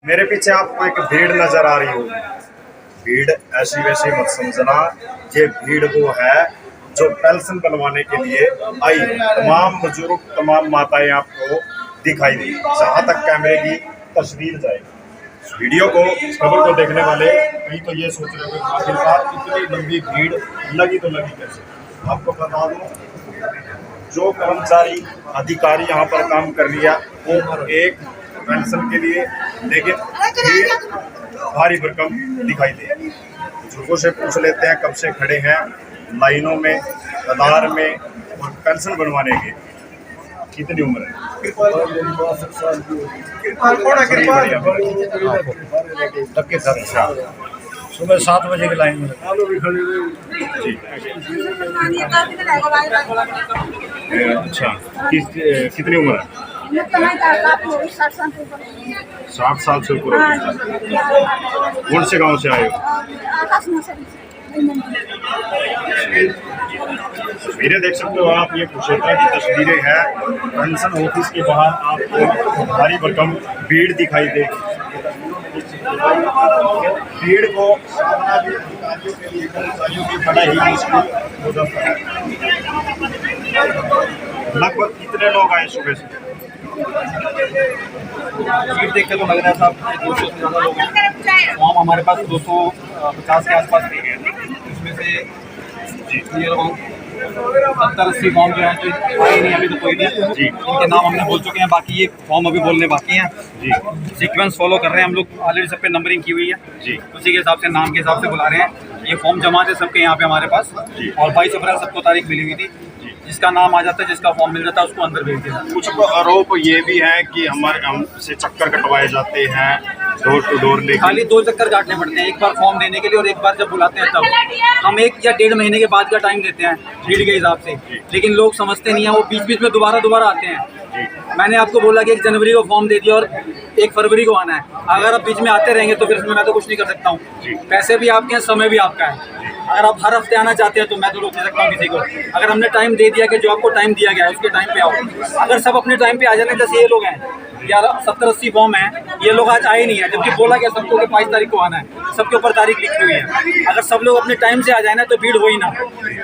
मेरे पीछे आपको एक भीड़ नजर आ रही होगी। भीड़ ऐसी वैसी मत समझना, ये भीड़ वो है जो पेंशन बनवाने के लिए आई। तमाम बुजुर्ग, तमाम माताएं आपको दिखाई दी जहां तक कैमरे की तस्वीर जाएगी। वीडियो को, खबर को देखने वाले कहीं तो ये सोच रहे हो आखिरकार इतनी लंबी भीड़ लगी तो लगी कैसे। आपको बता दूं, जो कर्मचारी अधिकारी यहाँ पर काम कर लिया वो एक पेंशन के लिए, लेकिन भीड़ भारी भरकम दिखाई दे। बुजुर्गों से पूछ लेते हैं कब से खड़े हैं लाइनों में, कतार में, और पेंशन बनवाने के। कितनी उम्र है? सुबह 7 बजे की लाइन में जी। अच्छा, कितनी उम्र है? 60 साल से ऊपर। कौन से गांव से आए हो? तस्वीरें देख सकते हो आप, ये कुरुक्षेत्र की तस्वीरें हैं। पेंशन ऑफिस के बाहर आपको भारी भरकम भीड़ दिखाई देगी। भीड़ को सामना भी अधिकारियों के लिए, कर्मचारियों की बड़ा ही मुश्किल हो जाता है। लगभग कितने लोग आए सुबह से? भीड़ देख के तो लग रहा था 200 से ज़्यादा लोग हैं। फॉर्म हमारे पास 250 के आसपास थे, उसमें से ये लोग 70-80 फॉर्म जो है तो आए नहीं अभी तो कोई नहीं जी। इनके नाम हमने बोल चुके हैं, बाकी ये फॉर्म अभी बोलने बाकी हैं जी। सीक्वेंस फॉलो कर रहे हैं हम लोग, ऑलरेडी सब पे नंबरिंग की हुई है जी। उसी के हिसाब से, नाम के हिसाब से बुला रहे हैं। ये फॉर्म जमा थे सबके यहाँ पे हमारे पास जी। और 22 अप्रैल सबको तारीख मिली हुई थी। जिसका नाम आ जाता है, जिसका फॉर्म मिल जाता है, उसको अंदर भेज देना। कुछ आरोप ये भी है कि हमसे चक्कर कटवाए जाते हैं, डोर टू डोर लेके। खाली 2 चक्कर काटने पड़ते हैं, एक बार फॉर्म देने के लिए और एक बार जब बुलाते हैं तब। हम 1 या 1.5 महीने के बाद का टाइम देते हैं भीड़ के हिसाब से, लेकिन लोग समझते नहीं है, वो बीच बीच में दोबारा आते हैं। मैंने आपको बोला कि 1 जनवरी को फॉर्म दे दिया और 1 फरवरी को आना है। अगर आप बीच में आते रहेंगे तो फिर इसमें मैं तो कुछ नहीं कर सकता हूँ। पैसे भी आपके हैं, समय भी आपका है। अगर आप हर हफ्ते आना चाहते हैं तो मैं तो रोक नहीं सकता हूँ किसी को। अगर हमने टाइम दे दिया कि जो आपको टाइम दिया गया है उसके टाइम पे आओ। अगर सब अपने टाइम पे आ जाते, जैसे ये लोग हैं 70-80 फॉर्म हैं, ये लोग आज आए नहीं है, जबकि बोला गया सबको कि 22 तारीख को आना है। सबके ऊपर तारीख लिखी हुई है। अगर सब लोग अपने टाइम से आ जाए ना तो भीड़ हो ही ना।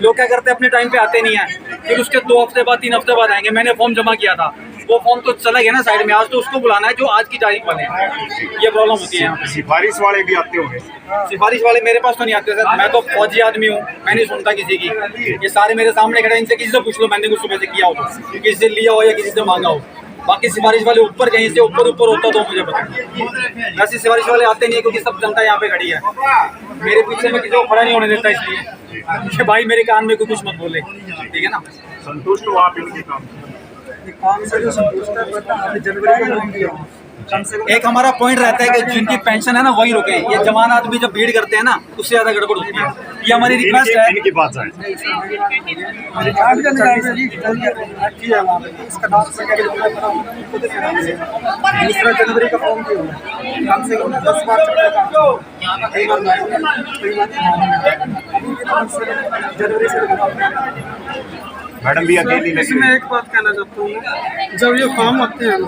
लोग क्या करते हैं, अपने टाइम पे आते नहीं है, फिर उसके 2 हफ्ते बाद 3 हफ्ते बाद आएंगे। मैंने फॉर्म जमा किया था, वो फॉर्म तो चला गया ना साइड में, आज तो उसको बुलाना है जो आज की तारीख वाले हैं। ये प्रॉब्लम होती है यहाँ पे। सिफारिश वाले भी आते होंगे? सिफारिश वाले मेरे पास तो नहीं आते सर, मैं तो फौजी आदमी हूँ, मैं नहीं सुनता किसी की। ये सारे मेरे सामने खड़े हैं, इनसे किसी से पूछ लो मैंने कुछ सुबह से किया हो, किसी से लिया हो या किसी से मांगा हो। बाकी सिफारिश वाले ऊपर कहीं से ऊपर होता तो मुझे पता। वैसे सिफारिश वाले आते नहीं है क्योंकि सब जनता यहाँ पे खड़ी है। मेरे पीछे में किसी को खड़ा नहीं होने देता, इसलिए कि भाई मेरे कान में कुछ मत बोले, ठीक है ना। संतुष्ट हो आप इनके काम से? जो संतुष्ट है, जनवरी को हम दिया एक हमारा पॉइंट रहता है कि जिनकी पेंशन है ना वही रुके। ये जवान आदमी जब भीड़ करते हैं ना उससे ज्यादा गड़बड़ होती है। ये हमारी रिक्वेस्ट है। इनकी बात है। जनवरी का फॉर्म कम से कम 10 बार जनवरी से। मैडम भी अकेली लगी। मैं एक बात कहना चाहता हूँ, जब ये फॉर्म आते हैं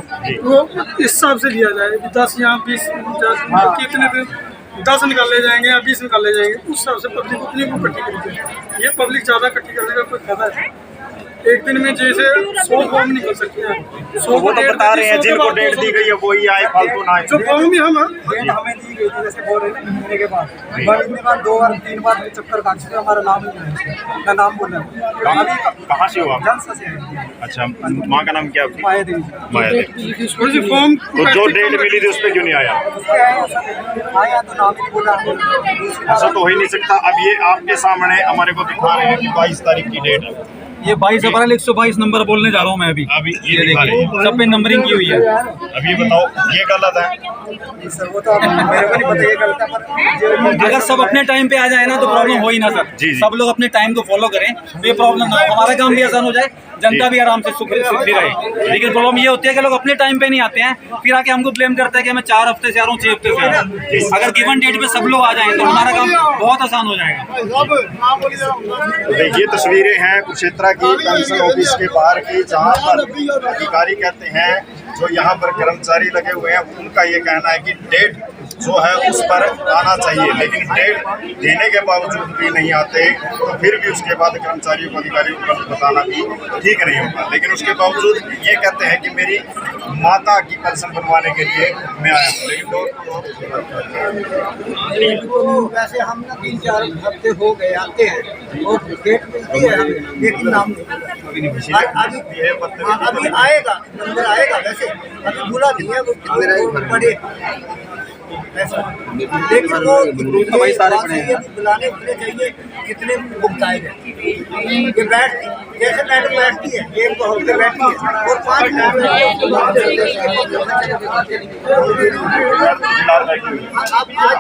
वो इस हिसाब से लिया जाए, 10 या 20 कितने दिन 10 निकाले जाएंगे या 20 निकाले जाएंगे, उस हिसाब से पब्लिक उतनी को इकट्ठी करेगी। ये पब्लिक ज़्यादा इकट्ठी करने का कोई फायदा है? एक दिन में जैसे 100 फॉर्म निकल सकते हैं। 100 वो तो बता रहे हैं जिनको डेट दी गई है वही आए, फालतू ना आए। जो फॉर्म भी हम हमें दी गई थी, जैसे बोल रहे हैं महीने के बाद, महीने के बाद 2 बार 3 बार चक्कर काट चुके, हमारा नाम नहीं है, मैं नाम बोल रहा हूँ। कहाँ से हुआ? जनसा से। अच्छा, माँ का नाम क्या? माया देवी। माया देवी। फॉर्म तो जो डेट मिली थी उस पर क्यों नहीं आया? आया तो नाम ही बोला। ऐसा तो हो ही नहीं सकता। अब ये आपके सामने हमारे को दिखा रहे हैं कि 22 तारीख की डेट है। ये 22 अप्रैल 122 नंबर बोलने जा रहा हूँ मैं अभी ये दिखा रहे हैं, सब पे नंबरिंग की हुई है। अब ये बताओ, ये गलत है? सर वो तो मेरे को नहीं पता ये गलत है, पर अगर सब अपने टाइम पे आ जाए ना तो प्रॉब्लम हो ही ना सर। जी। सब लोग अपने टाइम को फॉलो करें तो ये प्रॉब्लम ना हो, हमारा काम भी आसान हो जाए, जनता भी आराम से सुखी रहे। लेकिन प्रॉब्लम ये होती है कि लोग अपने टाइम पे नहीं आते हैं, फिर आके हमको ब्लेम करते हैं कि मैं 4 हफ्ते से आ रहा हूँ, 6 हफ्ते से आ रहा हूँ। अगर गिवन डेट पे सब लोग आ जाएं तो हमारा काम बहुत आसान हो जाएगा। तो देखिए तस्वीरें हैं कुरुक्षेत्र की पेंशन ऑफिस के बाहर की, जहाँ पर अधिकारी कहते हैं जो यहाँ पर कर्मचारी लगे हुए हैं उनका ये कहना है कि डेट जो है उस पर आना चाहिए, लेकिन डेट देने के बावजूद भी नहीं आते, तो फिर भी उसके बाद कर्मचारियों को, अधिकारियों को बताना भी ठीक नहीं होगा। लेकिन उसके बावजूद ये कहते हैं कि मेरी माता की पेंशन बनवाने के लिए मैं आया हूँ, लेकिन वैसे हम ना 3-4 हफ्ते हो गए आते हैं और डेट मिलती है हमें, लेकिन नाम अभी आएगा, नंबर आएगा। वैसे अभी बुला नहीं है वो बड़े, लेकिन वो भाई सारे पड़े हैं। बुलाने उतने चाहिए कितने भुगताए गए। ये बैठती जैसे मैडम बैठती है, एक तो हफ्ते बैठती है और 5 मिनट आप आज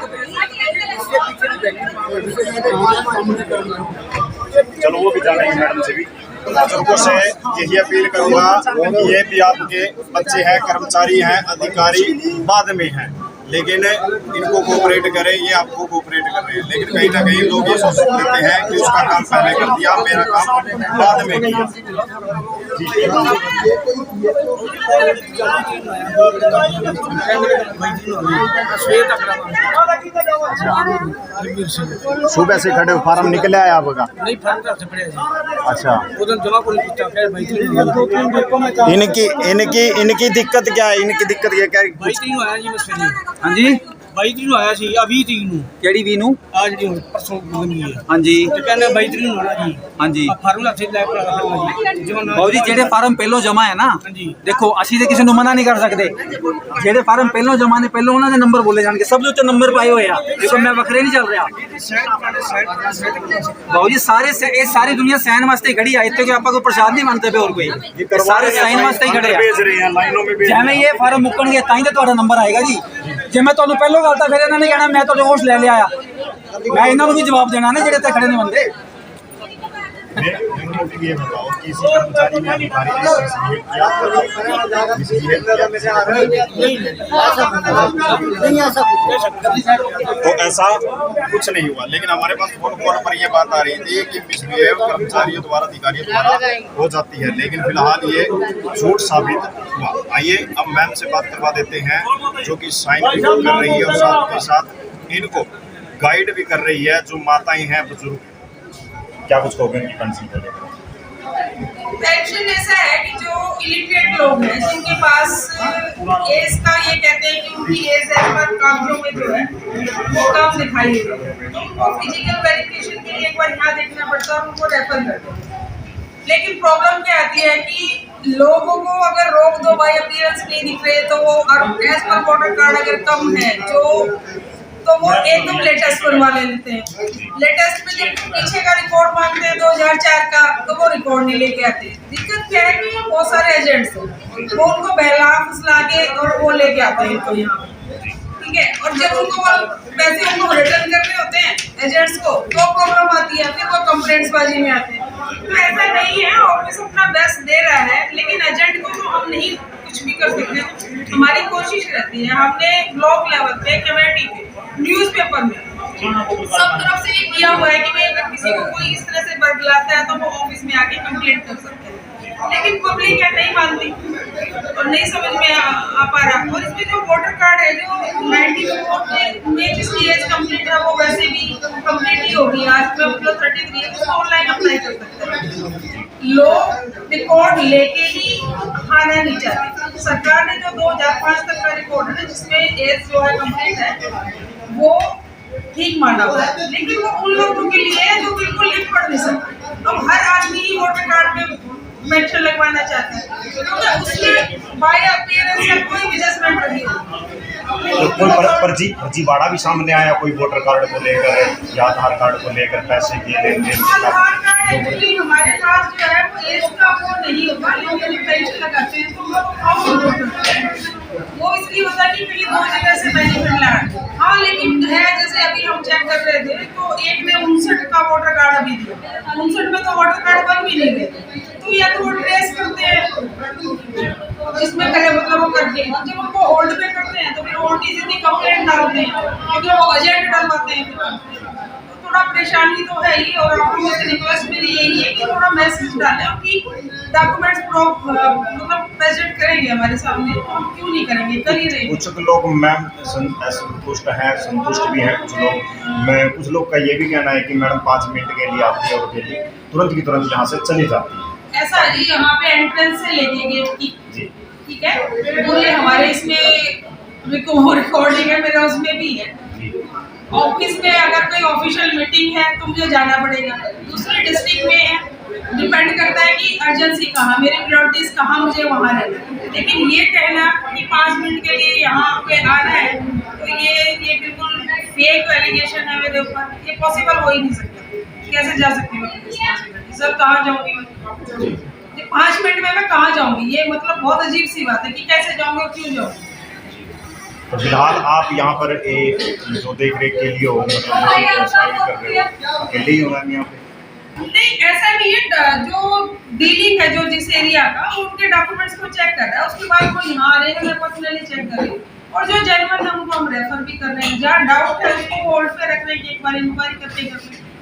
इसके पीछे नहीं बैठे। चलो वो भी जानेंगे मैडम से भी। बुजुर्गों से यही अपील करूंगा कि ये भी आपके बच्चे हैं, कर्मचारी हैं, अधिकारी बाद में हैं, लेकिन इनको कोऑपरेट करें, ये आपको कोऑपरेट कर रहे हैं। लेकिन कहीं ना कहीं लोग ये सोच लेते हैं कि उसका काम पहले कर दिया, मेरा काम बाद में किया। सुबह से खड़े फार्म निकले आया आपका? नहीं, फॉर्म से पड़े। अच्छा, उधर जमा को इनकी दिक्कत क्या है? इनकी दिक्कत ये क्या है? 22 ਨੂੰ ਆਇਆ ਜੀ ਮਸਲੇ ਜੀ। ਹਾਂਜੀ 22 ਨੂੰ ਆਇਆ ਸੀ, ਆ 20 ਨੂੰ ਕਿਹੜੀ ਵੀ ਨੂੰ? ਆ ਜਿਹੜੀ ਹੁਣ ਪਰਸੋਂ ਬਣੀ ਹੈ ਹਾਂਜੀ ਤੇ ਕਹਿੰਦੇ 22 ਨੂੰ ਆਣਾ ਜੀ। ਹਾਂਜੀ ਆ ਫਾਰਮੂਲਾ ਸੇ ਲੈ ਕੇ ਆਣਾ ਜੀ। ਬਾਊ ਜੀ ਜਿਹੜੇ ਫਾਰਮ ਪਹਿਲੋਂ ਜਮਾ ਹੈ ਨਾ, ਹਾਂਜੀ। ਦੇਖੋ ਅਸੀਂ ਤੇ ਕਿਸੇ ਨੂੰ ਮਨਾ ਨਹੀਂ ਕਰ ਸਕਦੇ। ਜਿਹੜੇ ਫਾਰਮ ਪਹਿਲੋਂ ਜਮਾ ਨੇ ਪਹਿਲੋਂ ਉਹਨਾਂ ਦੇ ਨੰਬਰ ਬੋਲੇ ਜਾਣਗੇ, ਸਭ ਦੇ ਉੱਤੇ ਨੰਬਰ ਪਾਏ ਹੋਏ ਆ। ਦੇਖੋ ਮੈਂ ਵੱਖਰੇ ਨਹੀਂ ਚੱਲ ਰਿਹਾ ਬਾਊ ਜੀ। ਇਹ ਸਾਰੀ ਦੁਨੀਆ ਸਾਈਨ ਵਾਸਤੇ ਹੀ ਖੜੀ ਆ ਇੱਥੇ, ਕਿ ਆਪਾਂ ਕੋਈ ਪ੍ਰਸ਼ਾਦ ਨਹੀਂ ਮੰਨਦੇ ਪਏ ਹੋਰ ਕੋਈ। ਸਾਰੇ ਸਾਈਨ ਵਾਸਤੇ ਹੀ ਖੜੇ ਆ। भेज रहे हैं, लाइनों में भेज ਜਿਵੇਂ ਇਹ ਫਾਰਮ ਮੁੱਕਣਗੇ ਤਾਂ ਹੀ ਤਾਂ ਤੁਹਾਡਾ ਨੰਬਰ ਆਏਗਾ ਜੀ। ਜੇ ਮੈਂ ਤੁਹਾਨੂੰ ਪਹਿਲੋਂ ਗੱਲ ਤਾਂ ਫਿਰ ਇਹਨਾਂ ਨੇ ਕਹਿਣਾ ਮੈਂ ਤੁਹਾਡੇ ਕੋਲ ਲੈ ਲਿਆ ਆ। ਮੈਂ ਇਹਨਾਂ ਨੂੰ ਵੀ ਜਵਾਬ ਦੇਣਾ ਨਾ ਜਿਹੜੇ ਇੱਥੇ ਖੜੇ ਨੇ ਬੰਦੇ। ये बताओ किसी कर्मचारी ने अधिकारी ने तो ऐसा कुछ नहीं हुआ, लेकिन हमारे पास फोन कॉल पर ये बात आ रही थी कि मिसबिहेव कर्मचारियों द्वारा, अधिकारियों द्वारा हो जाती है, लेकिन फिलहाल ये झूठ साबित हुआ। आइए अब मैम से बात करवा देते हैं, जो कि साइन भी कर रही है और साथ के साथ इनको गाइड भी कर रही है, जो माताएं हैं, बुजुर्ग। क्या कुछ कहोगे इनकी पेंशन को लेकर? पेंशन ऐसा है कि जो इलिटरेट लोग हैं, जिनके पास एज का ये कहते हैं कि उनकी एज है पर कागजों में जो है वो कम दिखाई देता है, तो उनको फिजिकल वेरिफिकेशन के लिए एक बार यहाँ देखना पड़ता है और उनको रेफर करते हैं। लेकिन प्रॉब्लम क्या आती है कि लोगों को अगर रोक दो, बाई अपीयरेंस नहीं दिख रहे, तो वो एज पर वोटर कार्ड अगर कम है तो वो एकदम लेटेस्ट बनवा लेते हैं। लेटेस्ट में जब पीछे का रिकॉर्ड मांगते हैं 2004 का, तो वो रिकॉर्ड नहीं लेके आते। दिक्कत क्या है कि बहुत सारे एजेंट्स हैं, वो उनको बहला फुसला के और वो लेके आते हैं इनको यहाँ, ठीक है। और जब उनको पैसे उनको रिटर्न करने होते हैं एजेंट्स को, तो प्रॉब्लम आती है, फिर वो कंप्लेंट्स बाजी में आते हैं। तो ऐसा नहीं है, ऑफिस अपना बेस्ट दे रहा है, लेकिन एजेंट को तो हम नहीं कुछ भी कर सकते। हमारी कोशिश रहती है, हमने ब्लॉक लेवल पे, कमेटी पे, न्यूज़पेपर में सब तरफ से ये किया हुआ है कि भाई अगर किसी को कोई इस तरह से बरगलाता है तो वो ऑफिस में आके कंप्लेंट कर सकते हैं। लेकिन पब्लिक है नहीं मानती और नहीं समझ में आ पा रहा। और इसमें जो वोटर कार्ड है, जो 94 में जिसकी एज कंप्लीट है वो वैसे भी कंप्लीट ही होगी। आज में मतलब 33 है, उसको ऑनलाइन अप्लाई कर सकते हैं। लोग रिकॉर्ड लेके ही आना नहीं चाहते। सरकार ने जो 2005 तक का रिकॉर्ड है जिसमें एज जो है कंप्लीट है वो ठीक माना हुआ है, लेकिन वो उन लोगों के लिए है जो बिल्कुल लिख पढ़ नहीं सकते। अब हर आदमी ही वोटर कार्ड में मेंशन लगवाना चाहता है, क्योंकि उसमें बाय अपीयरेंस या कोई भी जजमेंट नहीं है। तो कोई फर्जीवाड़ा भी सामने आया, कोई वोटर कार्ड को लेकर या आधार कार्ड को लेकर पैसे की लेन देन? आधार कार्ड एक्चुअली हमारे पास जो है वो एज का वो नहीं होता, लेकिन पेंशन लगाते हैं तो वो वो इसलिए होता है कि पहले 2 जगह से बेनिफिट ला। हाँ, लेकिन है जैसे अभी हम चेक कर रहे थे तो एक ने 59 का वोटर कार्ड अभी दिया, 59 में तो वोटर कार्ड बन भी नहीं गए। तो या तो वो ट्रेस करते हैं जिसमें करे मतलब वो करके, जब उनको होल्ड पे करते हैं तो फिर ओल्ड इतनी कंप्लेंट डालते हैं, क्योंकि वो एजेंट डलवाते हैं। तो थोड़ा परेशानी तो है ही, और आप लोगों से रिक्वेस्ट मेरी यही है कि थोड़ा मैसेज डालें कि डॉक्यूमेंट्स मतलब प्रेजेंट करेंगे हमारे सामने, तो हम क्यों नहीं करेंगे, कर ही रहे हैं। कुछ लोग मैम असंतुष्ट हैं, संतुष्ट भी हैं कुछ लोग। मैं कुछ लोग का ये भी कहना है कि मैडम 5 मिनट के लिए आती है और डेली तुरंत की तुरंत यहाँ से चली जाती है। ऐसा है जी, यहाँ पे एंट्रेंस से लेके गेट की, जी ठीक है, पूरे हमारे इसमें रिकॉर्डिंग है, मेरा उसमें भी है। जी ऑफिस में अगर कोई ऑफिशियल मीटिंग है तो मुझे जाना पड़ेगा, दूसरे डिस्ट्रिक्ट में है, डिपेंड करता है कि अर्जेंसी कहाँ, मेरी प्रायोरिटीज कहाँ, मुझे वहाँ रहना है। लेकिन ये कहना कि 5 मिनट के लिए यहाँ पे आना है, तो ये बिल्कुल फेक एलिगेशन है मेरे ऊपर, ये पॉसिबल हो ही नहीं सकता। कैसे जा सकती हूँ सर, कहाँ जाऊँगी मैं? 5 मिनट में मैं कहाँ जाऊँगी, ये मतलब बहुत अजीब सी बात है कि कैसे जाऊँगी और क्यों जाऊँगी। तो फिलहाल आप यहाँ पर एक जो देख रेख के लिए हो, मतलब साइन कर रहे हो, अकेले ही हो मैम यहाँ पे? नहीं, ऐसा नहीं है, जो डीलिंग है जो जिस एरिया का, उनके डॉक्यूमेंट्स को चेक कर रहा है, उसके बाद वो यहाँ आ रहे हैं, मैं पर्सनली चेक कर रही हूँ, और जो जेन्युइन है उनको हम रेफर भी कर रहे हैं। जहाँ डाउट है उसको होल्ड पे रख रहे हैं कि एक बार इंक्वायरी करते हैं,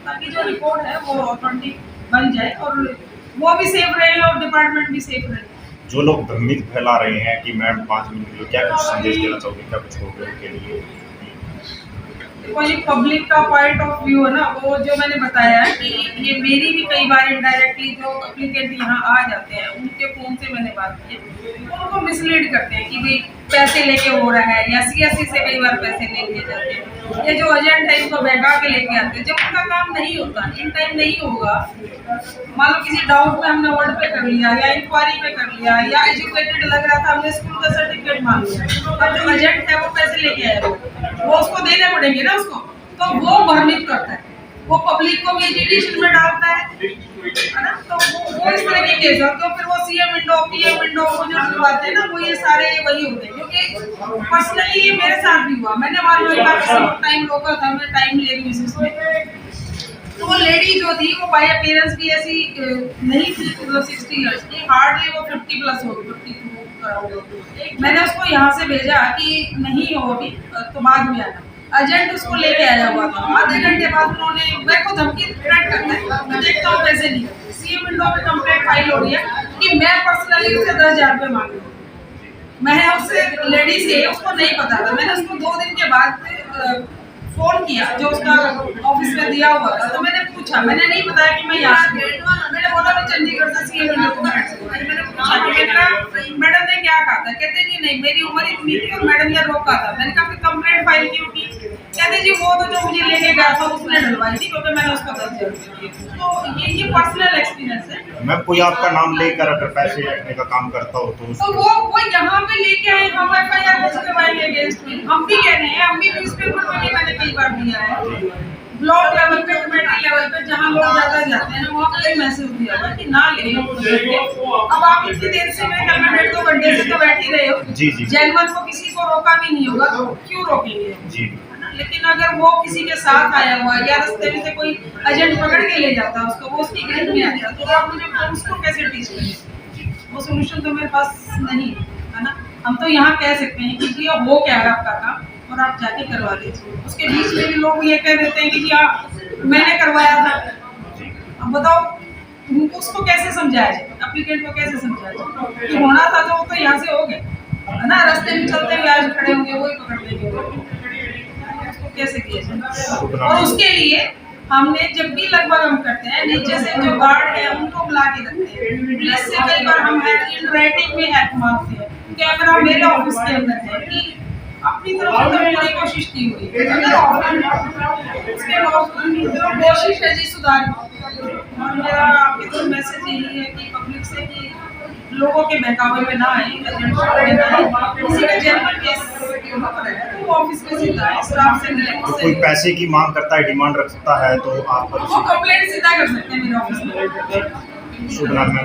ताकि जो रिपोर्ट है वो ऑथेंटिक बन जाए और वो भी सेफ रहे और डिपार्टमेंट भी सेफ रहे। जो लोग भ्रमित फैला रहे हैं कि मैम 5 मिनट के लिए, क्या कुछ संदेश देना चाहोगे, क्या कुछ होगा उनके लिए? देखो ये पब्लिक का पॉइंट ऑफ व्यू है ना, वो जो मैंने बताया है कि ये मेरी भी कई बार इनडायरेक्टली जो एप्लीकेंट यहाँ आ जाते हैं उनके फ़ोन से मैंने बात की, उनको मिसलीड करते हैं कि भाई पैसे लेके हो रहा है, या सीएससी से कई बार पैसे लेके जाते हैं, या जो एजेंट है इनको बहका के लेके आते हैं, जब उनका काम नहीं होता, इन टाइम नहीं होगा। मान लो किसी डाउट में हमने वर्ड पे कर लिया, या इंक्वायरी पे कर लिया, या एजुकेटेड लग रहा था, हमने स्कूल का सर्टिफिकेट मांग लिया, अब जो एजेंट है वो पैसे लेके आया, वो उसको देने पड़ेंगे ना उसको, तो वो भ्रमित करता है, वो पब्लिक को भी एजुकेशन में डालता है ना, तो वो इस तरह के केस होते हैं। फिर वो सीएम विंडो, पीएम विंडो को जो डलवाते हैं ना, वो ये सारे वही होते हैं। क्योंकि पर्सनली ये मेरे साथ भी हुआ, मैंने मान लो टाइम रोका था, मैं टाइम ले रही हूँ इसमें, तो वो लेडी जो थी वो बाय अपीयरेंस भी ऐसी नहीं थी, मतलब 60 इयर्स की, हार्डली वो 50 प्लस होगी, 52। मैंने उसको यहाँ से भेजा कि नहीं हो अभी, तो बाद में आना। एजेंट उसको लेके आया हुआ था, आधे घंटे बाद उन्होंने मेरे को धमकी थ्रेट करता है, मैं देखता हूँ पैसे नहीं, सीएम विंडो पे कंप्लेंट फाइल हो रही है कि मैं पर्सनली उससे 10,000 रुपये मांग रही हूँ। मैं उससे लेडी से उसको नहीं पता था, मैंने उसको 2 दिन के बाद फोन किया जो उसका ऑफिस में दिया हुआ था, तो मैंने पूछा, मैंने नहीं बताया कि मैं यहाँ से, मैंने बोला मैं चंडीगढ़ से सीएम विंडो को मैंने पूछा कि मैडम ने क्या कहा था, कहते जी नहीं मेरी उम्र इतनी थी और मैडम ने रोका था। मैंने कहा फिर कंप्लेंट फाइल क्यों की? कहते जी वो तो जो मुझे लेके गया था उसने डलवाई थी, क्योंकि मैंने उसको 10,000 दिए। तो ये पर्सनल एक्सपीरियंस है। मैम कोई आपका नाम लेकर अगर पैसे रखने का काम करता हो तो वो यहाँ पे लेके आए, हम FIR कुछ करवाएंगे अगेंस्ट में, हम भी कह रहे हैं, हम भी न्यूज़पेपर में भी मैंने कई बार दिया है, ब्लॉक लेवल पे, कमेटी लेवल पे, जहाँ लोग ज्यादा जाते हैं वहाँ पे मैसेज दिया हुआ है कि ना ले। अब आप इतनी देर से, मैं 1.5-2 घंटे से तो बैठ ही रहे हो, जी जी जेनवन को किसी को रोका भी नहीं होगा, तो क्यों रोकेंगे जी। लेकिन अगर वो किसी के साथ आया हुआ या रास्ते में से कोई एजेंट पकड़ के ले जाता है उसको, वो उसकी ग्रिप में आ जाता, तो आप मुझे उसको कैसे टीच करेंगे? वो सोल्यूशन तो मेरे पास नहीं है ना। हम तो यहाँ कह सकते हैं कि जी हो क्या है आपका काम और आप जाके करवा लीजिए। उसके बीच में भी लोग ये कह देते हैं कि जी हाँ मैंने करवाया था। अब बताओ उसको कैसे समझाया जाए, एप्लीकेंट को कैसे समझाया जाए कि होना था तो वो तो यहाँ से हो गया है ना, रास्ते में चलते हुए आज खड़े होंगे वही पकड़ लेंगे, कैसे किया जाए? और उसके लिए हमने जब भी लगभग हम करते हैं, नीचे से जो गार्ड है उनको बुला के रखते हैं, पुलिस से कई बार हम इन राइटिंग में हेल्प मांगते हैं, कैमरा मेरे ऑफिस के अंदर है कि अपनी तरफ से पूरी कोशिश की हुई है, अगर कोशिश है जी सुधार। और मेरा आपकी तो मैसेज यही है कि पब्लिक से कि लोगों के बहकावे में ना आए, किसी का जेन्युइन केस तो ऑफिस में सीधा है, स्टाफ से मिले, कोई पैसे की मांग करता है, डिमांड रखता है तो आप वो कंप्लेंट सीधा कर सकते हैं मेरे ऑफिस में। शुभ नाम है।